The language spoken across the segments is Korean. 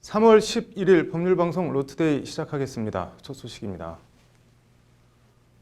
3월 11일 법률방송 로투데이 시작하겠습니다. 첫 소식입니다.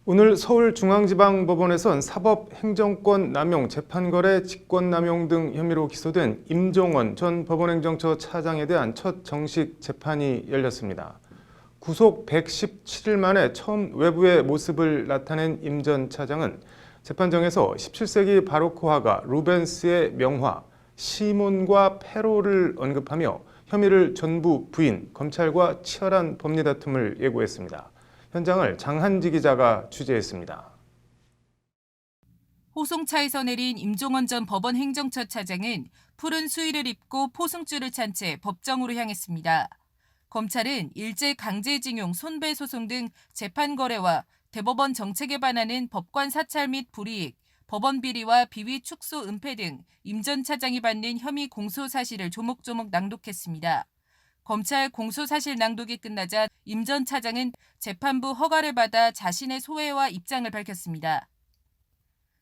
오늘 서울중앙지방법원에선 사법행정권 남용, 재판거래, 직권남용 등 혐의로 기소된 임종원 전 법원행정처 차장에 대한 첫 정식 재판이 열렸습니다. 구속 117일 만에 처음 외부의 모습을 나타낸 임 전 차장은 재판정에서 17세기 바로크 화가 루벤스의 명화 시몬과 페로를 언급하며 혐의를 전부 부인, 검찰과 치열한 법리 다툼을 예고했습니다. 현장을 장한지 기자가 취재했습니다. 호송차에서 내린 임종원 전 법원 행정처 차장은 푸른 수의를 입고 포승줄을 찬 채 법정으로 향했습니다. 검찰은 일제 강제징용 손배 소송 등 재판 거래와 대법원 정책에 반하는 법관 사찰 및 불이익, 법원 비리와 비위 축소 은폐 등 임 전 차장이 받는 혐의 공소 사실을 조목조목 낭독했습니다. 검찰 공소 사실 낭독이 끝나자 임 전 차장은 재판부 허가를 받아 자신의 소회와 입장을 밝혔습니다.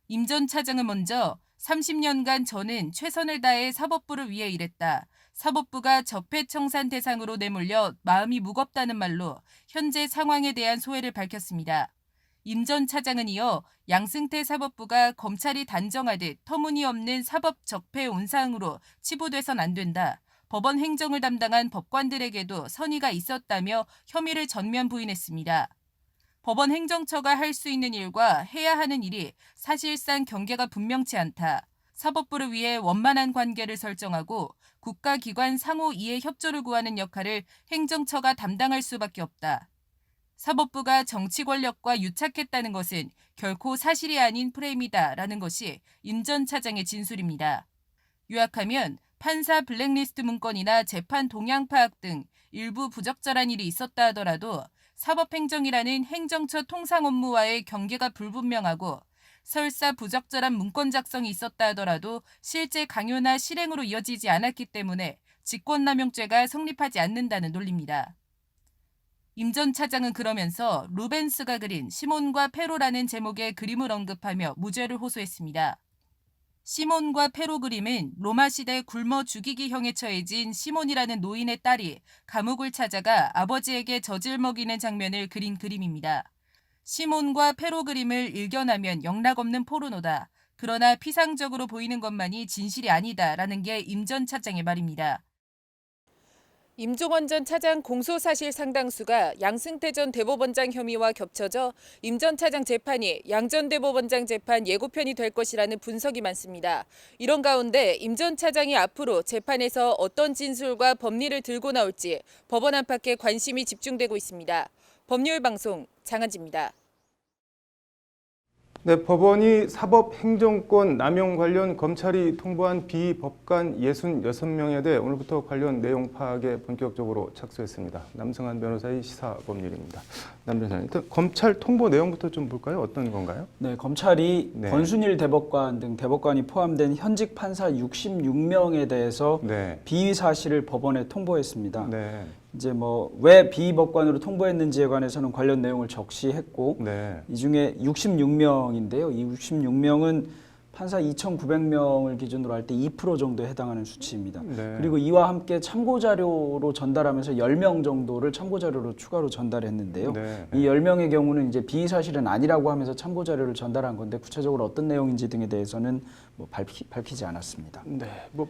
임 전 차장은 먼저 30년간 저는 최선을 다해 사법부를 위해 일했다. 사법부가 적폐청산 대상으로 내몰려 마음이 무겁다는 말로 현재 상황에 대한 소회를 밝혔습니다. 임 전 차장은 이어 양승태 사법부가 검찰이 단정하듯 터무니없는 사법 적폐 온상으로 치부돼선 안 된다. 법원 행정을 담당한 법관들에게도 선의가 있었다며 혐의를 전면 부인했습니다. 법원 행정처가 할 수 있는 일과 해야 하는 일이 사실상 경계가 분명치 않다. 사법부를 위해 원만한 관계를 설정하고 국가기관 상호 이해 협조를 구하는 역할을 행정처가 담당할 수밖에 없다. 사법부가 정치 권력과 유착했다는 것은 결코 사실이 아닌 프레임이다라는 것이 임 전 차장의 진술입니다. 요약하면 판사 블랙리스트 문건이나 재판 동향 파악 등 일부 부적절한 일이 있었다 하더라도 사법행정이라는 행정처 통상 업무와의 경계가 불분명하고 설사 부적절한 문건 작성이 있었다 하더라도 실제 강요나 실행으로 이어지지 않았기 때문에 직권남용죄가 성립하지 않는다는 논리입니다. 임 전 차장은 그러면서 루벤스가 그린 시몬과 페로라는 제목의 그림을 언급하며 무죄를 호소했습니다. 시몬과 페로 그림은 로마 시대 굶어 죽이기형에 처해진 시몬이라는 노인의 딸이 감옥을 찾아가 아버지에게 젖을 먹이는 장면을 그린 그림입니다. 시몬과 페로 그림을 일견하면 영락없는 포르노다. 그러나 피상적으로 보이는 것만이 진실이 아니다라는 게 임 전 차장의 말입니다. 임종원 전 차장 공소사실 상당수가 양승태 전 대법원장 혐의와 겹쳐져 임 전 차장 재판이 양 전 대법원장 재판 예고편이 될 것이라는 분석이 많습니다. 이런 가운데 임 전 차장이 앞으로 재판에서 어떤 진술과 법리를 들고 나올지 법원 안팎에 관심이 집중되고 있습니다. 법률방송 장한지입니다. 네, 법원이 사법행정권 남용 관련 검찰이 통보한 비법관 66명에 대해 오늘부터 관련 내용 파악에 본격적으로 착수했습니다. 남승환 변호사의 시사법률입니다. 남 변호사님, 검찰 통보 내용부터 좀 볼까요? 어떤 건가요? 네, 검찰이 네. 권순일 대법관 등 대법관이 포함된 현직 판사 66명에 대해서 네. 비위 사실을 법원에 통보했습니다. 네. 이제 왜 비법관으로 통보했는지에 관해서는 관련 내용을 적시했고 네. 이 중에 66명인데요. 이 66명은 판사 2,900명을 기준으로 할 때 2% 정도에 해당하는 수치입니다. 네. 그리고 이와 함께 참고자료로 전달하면서 10명 정도를 참고자료로 추가로 전달했는데요. 네. 이 10명의 경우는 이제 비위 사실은 아니라고 하면서 참고자료를 전달한 건데 구체적으로 어떤 내용인지 등에 대해서는 밝히지 않았습니다. 네.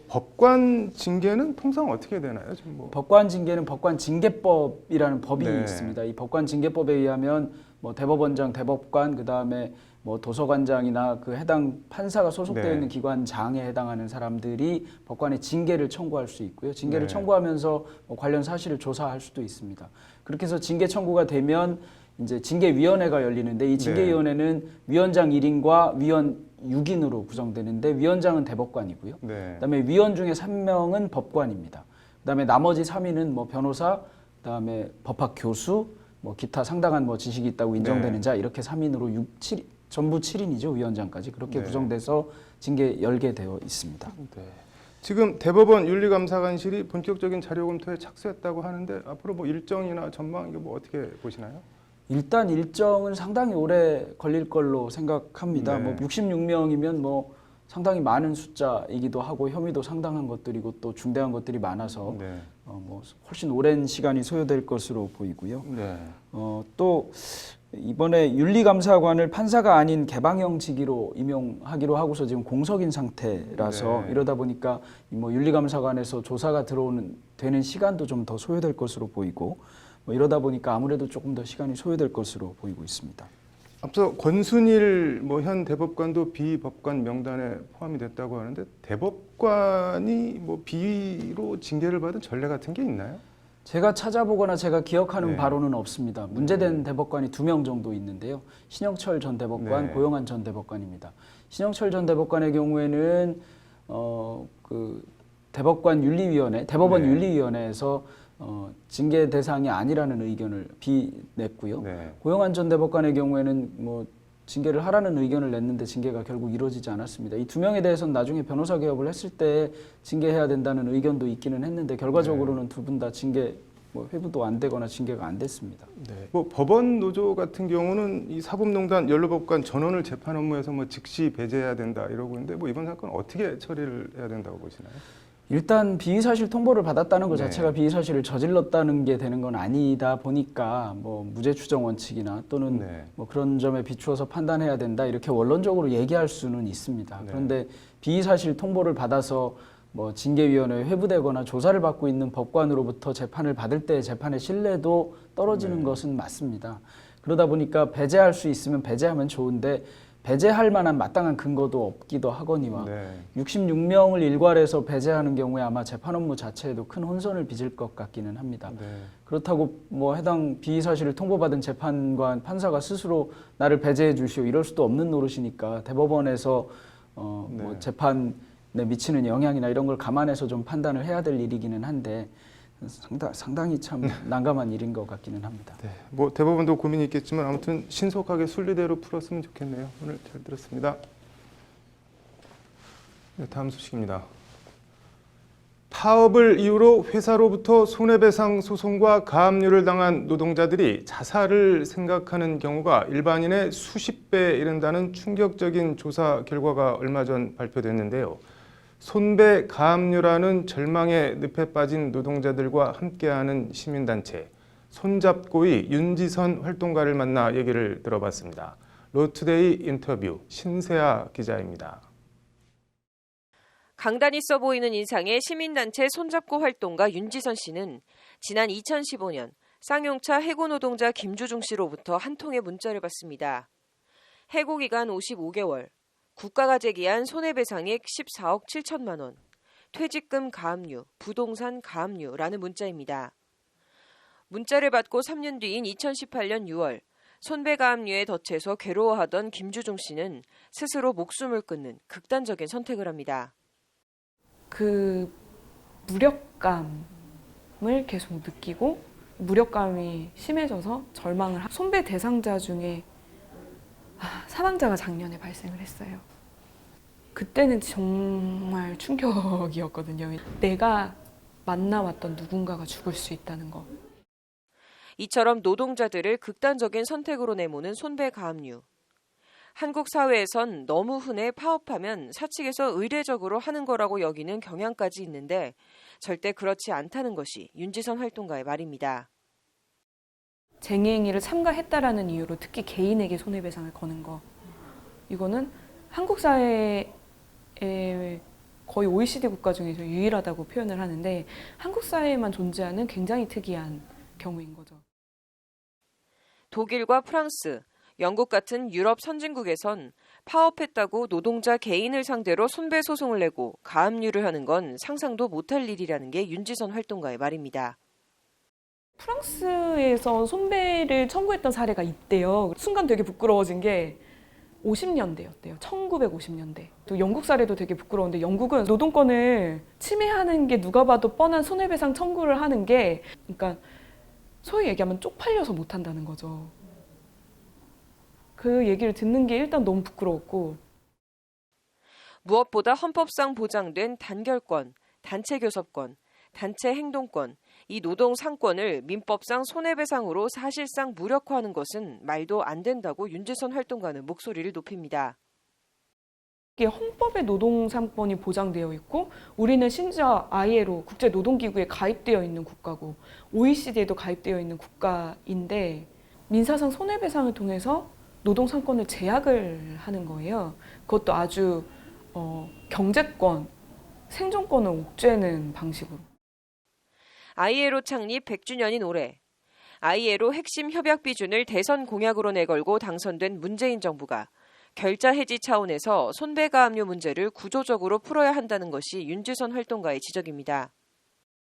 법관 징계는 통상 어떻게 되나요? 지금 법관 징계는 법관징계법이라는 법이 네. 있습니다. 이 법관징계법에 의하면 대법원장, 대법관, 그다음에 도서관장이나 그 해당 판사가 소속되어 네. 있는 기관장에 해당하는 사람들이 법관의 징계를 청구할 수 있고요. 징계를 네. 청구하면서 관련 사실을 조사할 수도 있습니다. 그렇게 해서 징계 청구가 되면 이제 징계위원회가 열리는데 이 징계위원회는 위원장 1인과 위원 6인으로 구성되는데 위원장은 대법관이고요. 네. 그다음에 위원 중에 3명은 법관입니다. 그다음에 나머지 3인은 변호사, 그다음에 법학 교수, 기타 상당한 지식이 있다고 인정되는 네. 자 이렇게 3인으로 전부 7인이죠. 위원장까지 그렇게 네. 구성돼서 징계 열게 되어 있습니다. 네. 지금 대법원 윤리감사관실이 본격적인 자료 검토에 착수했다고 하는데 앞으로 일정이나 전망 이거 어떻게 보시나요? 일단 일정은 상당히 오래 걸릴 걸로 생각합니다. 네. 66명이면 상당히 많은 숫자이기도 하고 혐의도 상당한 것들이고 또 중대한 것들이 많아서 네. 뭐 훨씬 오랜 시간이 소요될 것으로 보이고요. 네. 또 이번에 윤리감사관을 판사가 아닌 개방형직으로 임용하기로 하고서 지금 공석인 상태라서 네. 이러다 보니까 뭐 윤리감사관에서 조사가 되는 시간도 좀 더 소요될 것으로 보이고 뭐 이러다 보니까 아무래도 조금 더 시간이 소요될 것으로 보이고 있습니다. 앞서 권순일 뭐 현 대법관도 비법관 명단에 포함이 됐다고 하는데 대법관이 뭐 비위로 징계를 받은 전례 같은 게 있나요? 제가 찾아보거나 제가 기억하는 네. 바로는 없습니다. 문제된 대법관이 2명 정도 있는데요. 신영철 전 대법관, 네. 고영한 전 대법관입니다. 신영철 전 대법관의 경우에는 그 대법관 윤리위원회, 대법원 네. 윤리위원회에서 징계 대상이 아니라는 의견을 냈고요. 네. 고영한 전 대법관의 경우에는 뭐 징계를 하라는 의견을 냈는데 징계가 결국 이루어지지 않았습니다. 이 2명에 대해서는 나중에 변호사 개업을 했을 때 징계해야 된다는 의견도 있기는 했는데 결과적으로는 두 분 다 징계 뭐 회부도 안 되거나 징계가 안 됐습니다. 네. 뭐 법원 노조 같은 경우는 이 사법농단 연루법관 전원을 재판 업무에서 뭐 즉시 배제해야 된다 이러고 있는데 뭐 이번 사건 어떻게 처리를 해야 된다고 보시나요? 일단 비의사실 통보를 받았다는 것 네. 자체가 비의사실을 저질렀다는 게 되는 건 아니다 보니까 뭐 무죄 추정 원칙이나 또는 네. 뭐 그런 점에 비추어서 판단해야 된다 이렇게 원론적으로 얘기할 수는 있습니다. 네. 그런데 비의사실 통보를 받아서 뭐 징계위원회에 회부되거나 조사를 받고 있는 법관으로부터 재판을 받을 때 재판의 신뢰도 떨어지는 네. 것은 맞습니다. 그러다 보니까 배제할 수 있으면 배제하면 좋은데 배제할 만한 마땅한 근거도 없기도 하거니와 네. 66명을 일괄해서 배제하는 경우에 아마 재판 업무 자체에도 큰 혼선을 빚을 것 같기는 합니다. 네. 그렇다고 뭐 해당 비의사실을 통보받은 재판관 판사가 스스로 나를 배제해 주시오 이럴 수도 없는 노릇이니까 대법원에서 뭐 네. 재판에 미치는 영향이나 이런 걸 감안해서 좀 판단을 해야 될 일이기는 한데 상당히 참 난감한 일인 것 같기는 합니다. 네. 뭐 대법원도 고민이 있겠지만 아무튼 신속하게 순리대로 풀었으면 좋겠네요. 오늘 잘 들었습니다. 네, 다음 소식입니다. 파업을 이유로 회사로부터 손해배상 소송과 가압류를 당한 노동자들이 자살을 생각하는 경우가 일반인의 수십 배에 이른다는 충격적인 조사 결과가 얼마 전 발표됐는데요. 손배 가압류라는 절망의 늪에 빠진 노동자들과 함께하는 시민단체 손잡고의 윤지선 활동가를 만나 얘기를 들어봤습니다. 로투데이 인터뷰 신세아 기자입니다. 강단 있어 보이는 인상의 시민단체 손잡고 활동가 윤지선 씨는 지난 2015년 쌍용차 해고 노동자 김주중 씨로부터 한 통의 문자를 받습니다. 해고 기간 55개월, 국가가 제기한 손해배상액 14억 7천만 원, 퇴직금 가압류, 부동산 가압류라는 문자입니다. 문자를 받고 3년 뒤인 2018년 6월, 손배 가압류에 덫에서 괴로워하던 김주중 씨는 스스로 목숨을 끊는 극단적인 선택을 합니다. 그 무력감을 계속 느끼고 무력감이 심해져서 절망을 손배 대상자 중에 사망자가 작년에 발생을 했어요. 그때는 정말 충격이었거든요. 내가 만나왔던 누군가가 죽을 수 있다는 거. 이처럼 노동자들을 극단적인 선택으로 내모는 손배 가압류. 한국 사회에선 너무 흔해 파업하면 사측에서 의례적으로 하는 거라고 여기는 경향까지 있는데 절대 그렇지 않다는 것이 윤지선 활동가의 말입니다. 쟁행위를 참가했다라는 이유로 특히 개인에게 손해배상을 거는 거. 이거는 한국 사회에 거의 OECD 국가 중에서 유일하다고 표현을 하는데 한국 사회에만 존재하는 굉장히 특이한 경우인 거죠. 독일과 프랑스, 영국 같은 유럽 선진국에선 파업했다고 노동자 개인을 상대로 손배 소송을 내고 가압류를 하는 건 상상도 못할 일이라는 게 윤지선 활동가의 말입니다. 프랑스에서 손배를 청구했던 사례가 있대요. 순간 되게 부끄러워진 게 50년대였대요. 1950년대. 또 영국 사례도 되게 부끄러운데 영국은 노동권을 침해하는 게 누가 봐도 뻔한 손해배상 청구를 하는 게 그러니까 소위 얘기하면 쪽팔려서 못한다는 거죠. 그 얘기를 듣는 게 일단 너무 부끄러웠고 무엇보다 헌법상 보장된 단결권, 단체 교섭권, 단체 행동권, 이 노동 상권을 민법상 손해배상으로 사실상 무력화하는 것은 말도 안 된다고 윤지선 활동가는 목소리를 높입니다. 이게 헌법에 노동 3권이 보장되어 있고 우리는 심지어 ILO 국제노동기구에 가입되어 있는 국가고 OECD에도 가입되어 있는 국가인데 민사상 손해배상을 통해서 노동 3권을 제약을 하는 거예요. 그것도 아주 경제권, 생존권을 옥죄는 방식으로. ILO 창립 100주년인 올해 ILO 핵심 협약 비준을 대선 공약으로 내걸고 당선된 문재인 정부가 결자 해지 차원에서 손배가압류 문제를 구조적으로 풀어야 한다는 것이 윤지선 활동가의 지적입니다.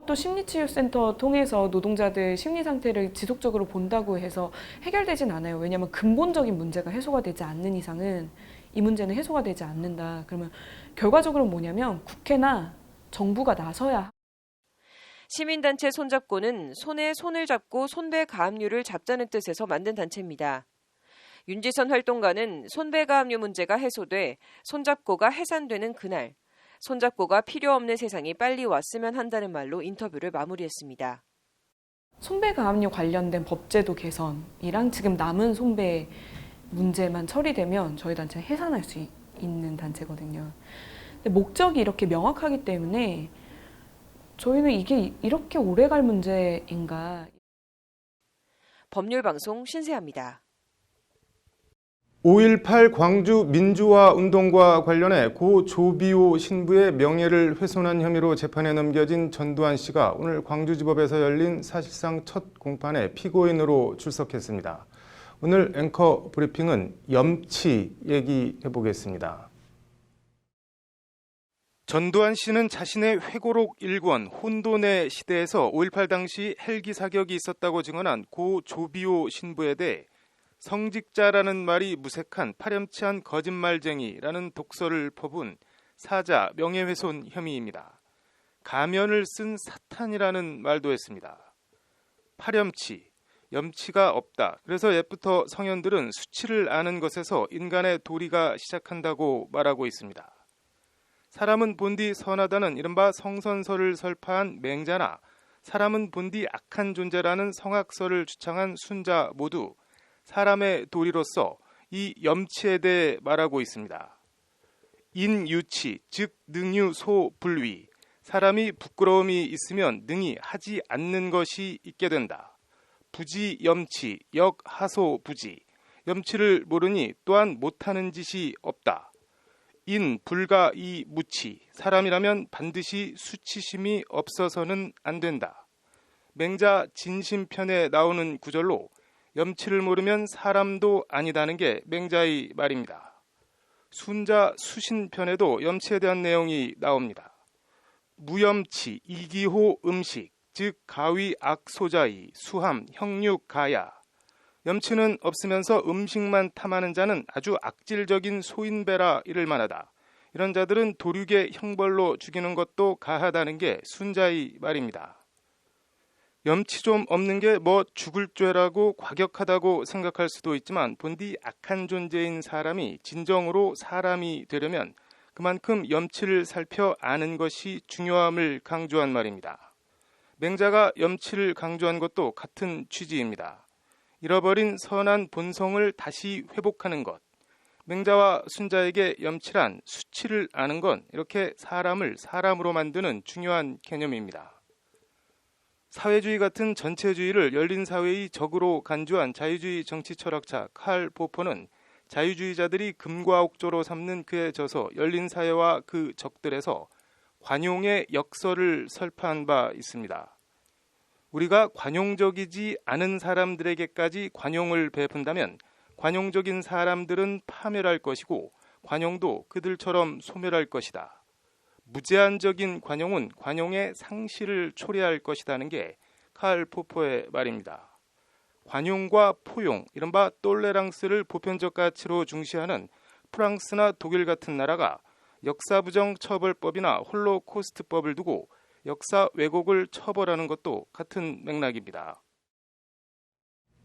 또 심리치유센터 통해서 노동자들 심리 상태를 지속적으로 본다고 해서 해결되진 않아요. 왜냐하면 근본적인 문제가 해소가 되지 않는 이상은 이 문제는 해소가 되지 않는다. 그러면 결과적으로 뭐냐면 국회나 정부가 나서야. 시민단체 손잡고는 손에 손을 잡고 손배가압류를 잡자는 뜻에서 만든 단체입니다. 윤지선 활동가는 손배가압류 문제가 해소돼 손잡고가 해산되는 그날, 손잡고가 필요 없는 세상이 빨리 왔으면 한다는 말로 인터뷰를 마무리했습니다. 손배가압류 관련된 법제도 개선이랑 지금 남은 손배 문제만 처리되면 저희 단체 해산할 수 있는 단체거든요. 근데 목적이 이렇게 명확하기 때문에 저희는 이게 이렇게 오래 갈 문제인가. 법률방송 신세아입니다. 5.18 광주 민주화 운동과 관련해 고 조비오 신부의 명예를 훼손한 혐의로 재판에 넘겨진 전두환 씨가 오늘 광주지법에서 열린 사실상 첫 공판에 피고인으로 출석했습니다. 오늘 앵커 브리핑은 염치 얘기해 보겠습니다. 전두환 씨는 자신의 회고록 1권 혼돈의 시대에서 5.18 당시 헬기 사격이 있었다고 증언한 고 조비오 신부에 대해 성직자라는 말이 무색한 파렴치한 거짓말쟁이라는 독서를 퍼부은 사자 명예훼손 혐의입니다. 가면을 쓴 사탄이라는 말도 했습니다. 파렴치, 염치가 없다. 그래서 옛부터 성현들은 수치를 아는 것에서 인간의 도리가 시작한다고 말하고 있습니다. 사람은 본디 선하다는 이른바 성선설을 설파한 맹자나 사람은 본디 악한 존재라는 성악설을 주창한 순자 모두 사람의 도리로서 이 염치에 대해 말하고 있습니다. 인유치, 즉 능유소불위, 사람이 부끄러움이 있으면 능히 하지 않는 것이 있게 된다. 부지염치, 역하소부지, 염치를 모르니 또한 못하는 짓이 없다. 인불가이무치, 사람이라면 반드시 수치심이 없어서는 안 된다. 맹자 진심편에 나오는 구절로 염치를 모르면 사람도 아니다는 게 맹자의 말입니다. 순자 수신편에도 염치에 대한 내용이 나옵니다. 무염치, 이기호 음식, 즉 가위 악소자이, 수함, 형육 가야. 염치는 없으면서 음식만 탐하는 자는 아주 악질적인 소인배라 이를 만하다. 이런 자들은 도륙의 형벌로 죽이는 것도 가하다는 게 순자의 말입니다. 염치 좀 없는 게 뭐 죽을 죄라고 과격하다고 생각할 수도 있지만 본디 악한 존재인 사람이 진정으로 사람이 되려면 그만큼 염치를 살펴 아는 것이 중요함을 강조한 말입니다. 맹자가 염치를 강조한 것도 같은 취지입니다. 잃어버린 선한 본성을 다시 회복하는 것. 맹자와 순자에게 염치란 수치를 아는 건 이렇게 사람을 사람으로 만드는 중요한 개념입니다. 사회주의 같은 전체주의를 열린 사회의 적으로 간주한 자유주의 정치 철학자 칼 포퍼는 자유주의자들이 금과 옥조로 삼는 그의 저서 열린 사회와 그 적들에서 관용의 역설을 설파한 바 있습니다. 우리가 관용적이지 않은 사람들에게까지 관용을 베푼다면 관용적인 사람들은 파멸할 것이고 관용도 그들처럼 소멸할 것이다. 무제한적인 관용은 관용의 상실을 초래할 것이라는 게 칼 포퍼의 말입니다. 관용과 포용, 이른바 똘레랑스를 보편적 가치로 중시하는 프랑스나 독일 같은 나라가 역사부정 처벌법이나 홀로코스트법을 두고 역사 왜곡을 처벌하는 것도 같은 맥락입니다.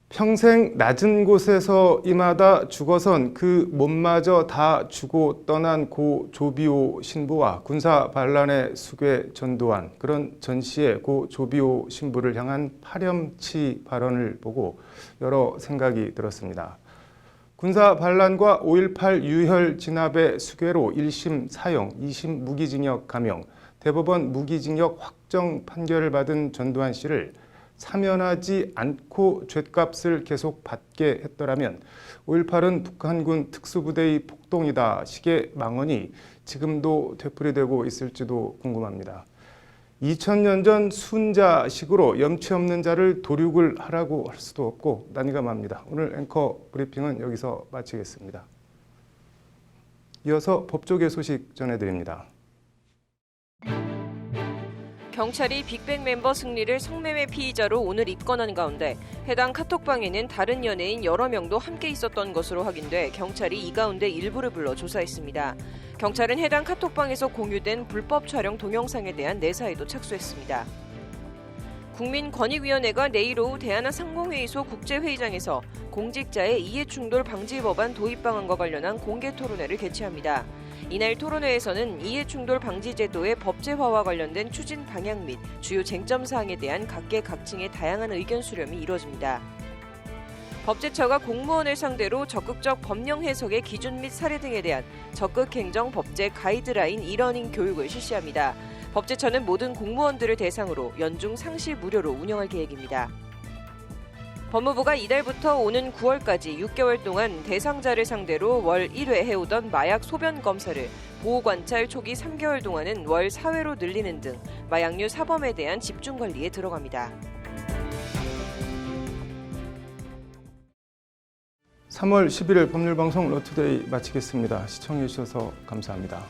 평생 낮은 곳에서 임하다 죽어선 그 몸마저 다 주고 떠난 고 조비오 신부와 군사 반란의 수괴 전두환, 그런 전 씨의 고 조비오 신부를 향한 파렴치 발언을 보고 여러 생각이 들었습니다. 군사 반란과 5.18 유혈 진압의 수괴로 1심 사형, 2심 무기징역 감형, 대법원 무기징역 확정 판결을 받은 전두환 씨를 사면하지 않고 죗값을 계속 받게 했더라면 5.18은 북한군 특수부대의 폭동이다 식의 망언이 지금도 되풀이되고 있을지도 궁금합니다. 2000년 전 순자식으로 염치 없는 자를 도륙을 하라고 할 수도 없고 난감합니다. 오늘 앵커 브리핑은 여기서 마치겠습니다. 이어서 법조계 소식 전해드립니다. 경찰이 빅뱅 멤버 승리를 성매매 피의자로 오늘 입건한 가운데 해당 카톡방에는 다른 연예인 여러 명도 함께 있었던 것으로 확인돼 경찰이 이 가운데 일부를 불러 조사했습니다. 경찰은 해당 카톡방에서 공유된 불법 촬영 동영상에 대한 내사에도 착수했습니다. 국민권익위원회가 내일 오후 대한항공회의소 국제회의장에서 공직자의 이해충돌 방지 법안 도입 방안과 관련한 공개 토론회를 개최합니다. 이날 토론회에서는 이해충돌 방지 제도의 법제화와 관련된 추진 방향 및 주요 쟁점 사항에 대한 각계각층의 다양한 의견 수렴이 이뤄집니다. 법제처가 공무원을 상대로 적극적 법령 해석의 기준 및 사례 등에 대한 적극 행정 법제 가이드라인 이러닝 교육을 실시합니다. 법제처는 모든 공무원들을 대상으로 연중 상시 무료로 운영할 계획입니다. 법무부가 이달부터 오는 9월까지 6개월 동안 대상자를 상대로 월 1회 해오던 마약 소변 검사를 보호관찰 초기 3개월 동안은 월 4회로 늘리는 등 마약류 사범에 대한 집중 관리에 들어갑니다. 3월 11일 법률방송 러투데이 마치겠습니다. 시청해주셔서 감사합니다.